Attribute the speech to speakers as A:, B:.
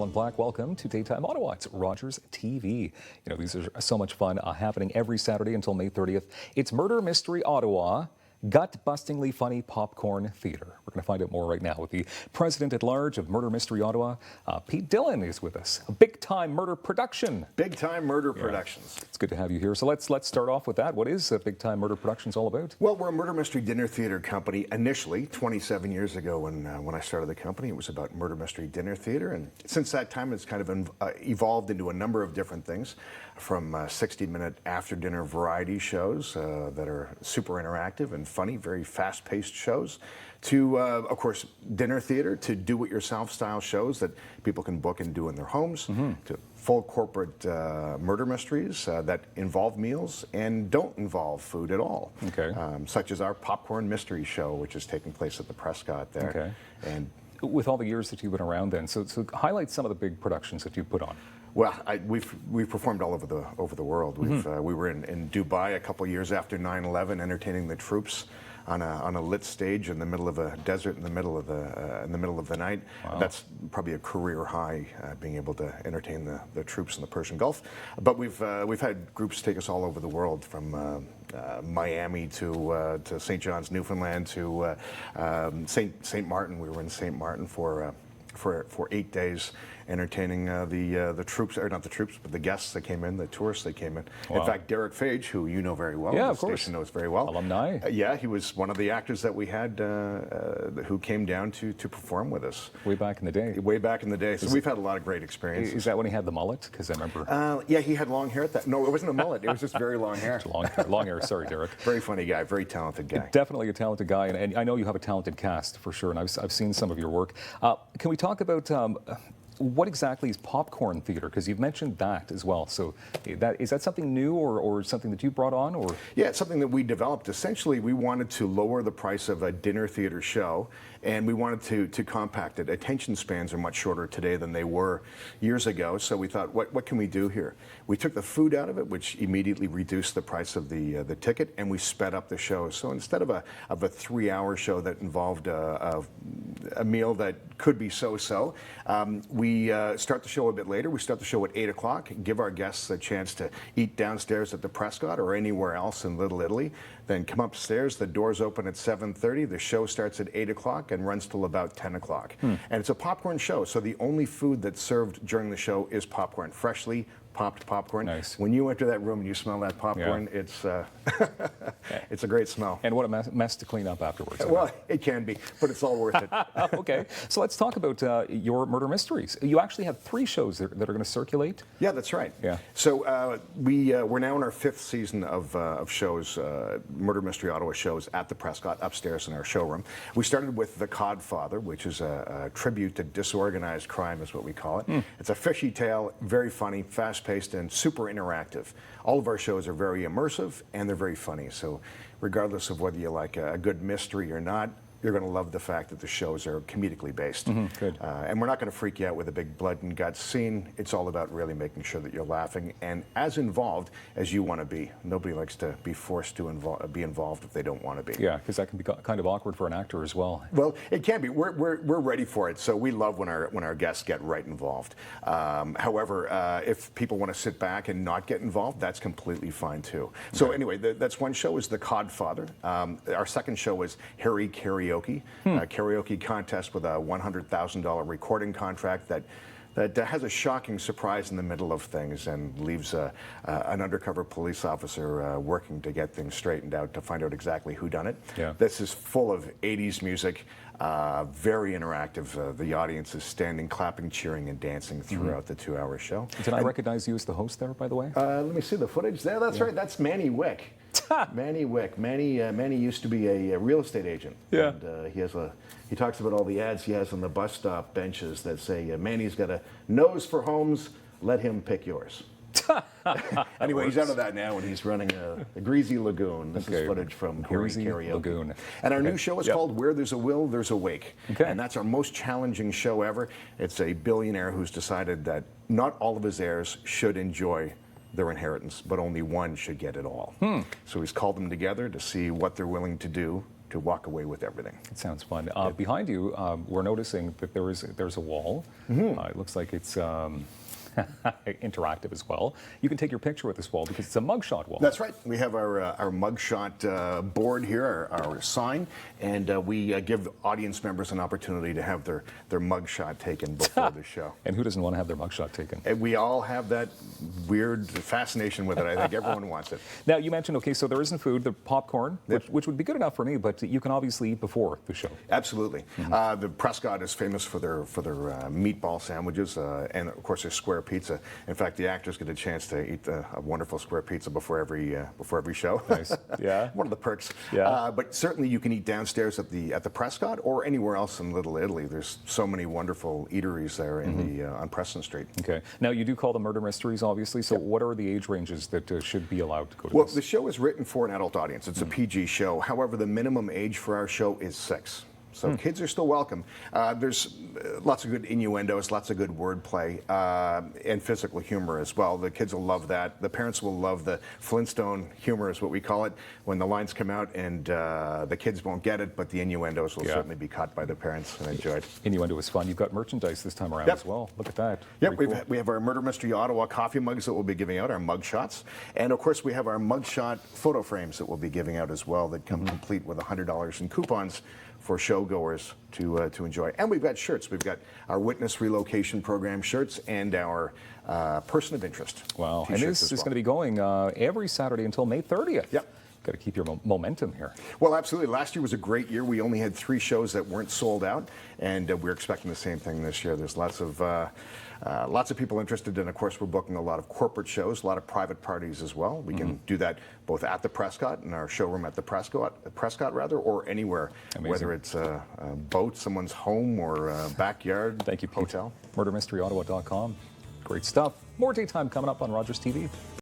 A: And Black, welcome to Daytime Ottawa. It's Rogers TV. These are so much fun happening every Saturday until May 30th. It's Murder Mystery Ottawa, gut-bustingly funny popcorn theater. We're going to find out more right now with the president-at-large of Murder Mystery Ottawa. Pete Dillon is with us. A big-time murder production.
B: Big-time murder productions.
A: It's good to have you here. So let's start off with that. What is Big-Time Murder Productions all about?
B: Well, we're a murder mystery dinner theater company. Initially, 27 years ago when I started the company, it was about murder mystery dinner theater. And since that time, it's kind of evolved into a number of different things, from 60-minute after-dinner variety shows that are super interactive and funny, very fast-paced shows, to, of course, dinner theater, to do-it-yourself style shows that people can book and do in their homes, to full corporate murder mysteries that involve meals and don't involve food at all, such as our Popcorn Mystery Show, which is taking place at the Prescott there.
A: And with all the years that you've been around then, so highlight some of the big productions that you've put on.
B: Well, we've performed all over the world. We were in Dubai a couple years after 9/11, entertaining the troops on a lit stage in the middle of a desert in the middle of the night.
A: Wow.
B: That's probably a career high, being able to entertain the troops in the Persian Gulf. But we've had groups take us all over the world, from Miami to St. John's, Newfoundland, to St. Martin. We were in St. Martin for 8 days, entertaining the troops, or not the troops, but the guests that came in, the tourists that came in.
A: Wow.
B: In fact, Derek Fage, who you know very well,
A: the
B: station knows very well.
A: Alumni.
B: Yeah, he was one of the actors that we had who came down to perform with us.
A: Way back in the day.
B: Way back in the day. So we've had a lot of great experiences.
A: Is that when he had the mullet? Because I remember.
B: Yeah, he had long hair at that. No, it wasn't a mullet. It was just very long hair.
A: long hair. Sorry, Derek.
B: Very funny guy. Very talented guy.
A: Definitely a talented guy, and I know you have a talented cast for sure. And I've seen some of your work. Can we talk about what exactly is popcorn theater? Because you've mentioned that as well. So is that something new or something that you brought on? Or
B: yeah, it's something that we developed. Essentially, we wanted to lower the price of a dinner theater show, and we wanted to compact it. Attention spans are much shorter today than they were years ago. So we thought, what can we do here? We took the food out of it, which immediately reduced the price of the ticket, and we sped up the show. So instead of a 3-hour show that involved a meal that could be so-so, we start the show a bit later. We start the show at 8 o'clock, give our guests a chance to eat downstairs at the Prescott or anywhere else in Little Italy, then come upstairs. The doors open at 7:30. The show starts at 8 o'clock and runs till about 10 o'clock. And it's a popcorn show, so the only food that's served during the show is popcorn, freshly popped popcorn.
A: Nice.
B: When you enter that room and you smell that popcorn, it's it's a great smell.
A: And what a mess to clean up afterwards.
B: Well, it can be, but it's all worth it.
A: Okay, so let's talk about your murder mysteries. You actually have 3 shows that are going to circulate.
B: Yeah, that's right.
A: Yeah.
B: So we're now in our 5th season of shows, Murder Mystery Ottawa shows at the Prescott upstairs in our showroom. We started with The Codfather, which is a tribute to disorganized crime, is what we call it. It's a fishy tale, very funny, fast-paced, and super interactive. All of our shows are very immersive, and they're very funny. So regardless of whether you like a good mystery or not, you're going to love the fact that the shows are comedically based.
A: Good.
B: And we're not going to freak you out with a big blood and guts scene. It's all about really making sure that you're laughing and as involved as you want to be. Nobody likes to be forced to be involved if they don't want to be.
A: Yeah, because that can be kind of awkward for an actor as well.
B: Well, it can be. We're ready for it, so we love when our guests get right involved. However, if people want to sit back and not get involved, that's completely fine too. So anyway, that's one show, is The Codfather. Our second show is Harry Karaoke. A karaoke contest with a $100,000 recording contract that has a shocking surprise in the middle of things and leaves an undercover police officer working to get things straightened out, to find out exactly who done it.
A: Yeah.
B: This is full of 80s music, very interactive. The audience is standing, clapping, cheering, and dancing throughout the 2-hour show.
A: Did I recognize you as the host there, by the way?
B: Let me see the footage there. That's right. That's Manny Wick. Manny Wick. Manny used to be a real estate agent.
A: Yeah.
B: And he talks about all the ads he has on the bus stop benches that say, Manny's got a nose for homes, let him pick yours. Anyway, he's out of that now, and he's running a Greasy Lagoon. This is footage from
A: Greasy
B: Karaoke.
A: Lagoon.
B: And our new show is called Where There's a Will, There's a Wake. And that's our most challenging show ever. It's a billionaire who's decided that not all of his heirs should enjoy their inheritance, but only one should get it all. So he's called them together to see what they're willing to do walk away with everything.
A: It sounds fun. Behind you, we're noticing that there's a wall. It looks like it's interactive as well. You can take your picture with this wall because it's a mugshot wall.
B: That's right. We have our mugshot board here, our sign, and we give audience members an opportunity to have their mugshot taken before the show.
A: And who doesn't want to have their mugshot taken?
B: And we all have that weird fascination with it. I think everyone wants it.
A: Now, you mentioned, okay, so there isn't food, the popcorn, which would be good enough for me, but you can obviously eat before the show.
B: Absolutely. The Prescott is famous for their meatball sandwiches and, of course, their square pizza. In fact, the actors get a chance to eat a wonderful square pizza before every show.
A: Nice. Yeah.
B: One of the perks.
A: Yeah.
B: But certainly you can eat downstairs at the Prescott or anywhere else in Little Italy. There's so many wonderful eateries there in on Preston Street.
A: Okay. Now, you do call them murder mysteries, obviously. So what are the age ranges that should be allowed to go to
B: Well,
A: this?
B: the show is written for an adult audience. It's a PG show. However, the minimum age for our show is 6. So kids are still welcome. There's lots of good innuendos, lots of good wordplay, and physical humor as well. The kids will love that. The parents will love the Flintstone humor is what we call it, when the lines come out and the kids won't get it, but the innuendos will certainly be caught by the parents and enjoyed.
A: Innuendo is fun. You've got merchandise this time around as well. Look at that.
B: Yep,
A: Very cool.
B: we have our Murder Mystery Ottawa coffee mugs that we'll be giving out, our mug shots. And of course, we have our mugshot photo frames that we'll be giving out as well that come complete with $100 in coupons for showgoers to enjoy. And we've got shirts. We've got our Witness Relocation Program shirts and our Person of Interest.
A: Wow. And
B: t-shirts
A: this
B: as
A: is
B: well.
A: going to be going every Saturday until May 30th.
B: Yep.
A: Got to keep your momentum here.
B: Well, absolutely. Last year was a great year. We only had 3 shows that weren't sold out, and we're expecting the same thing this year. There's lots of people interested, and of course, we're booking a lot of corporate shows, a lot of private parties as well. We can do that both at the Prescott, in our showroom at the Prescott, or anywhere,
A: Amazing.
B: whether it's a boat, someone's home, or a backyard.
A: Thank you, Pete.
B: Hotel.
A: MurderMysteryOttawa.com. Great stuff. More daytime coming up on Rogers TV.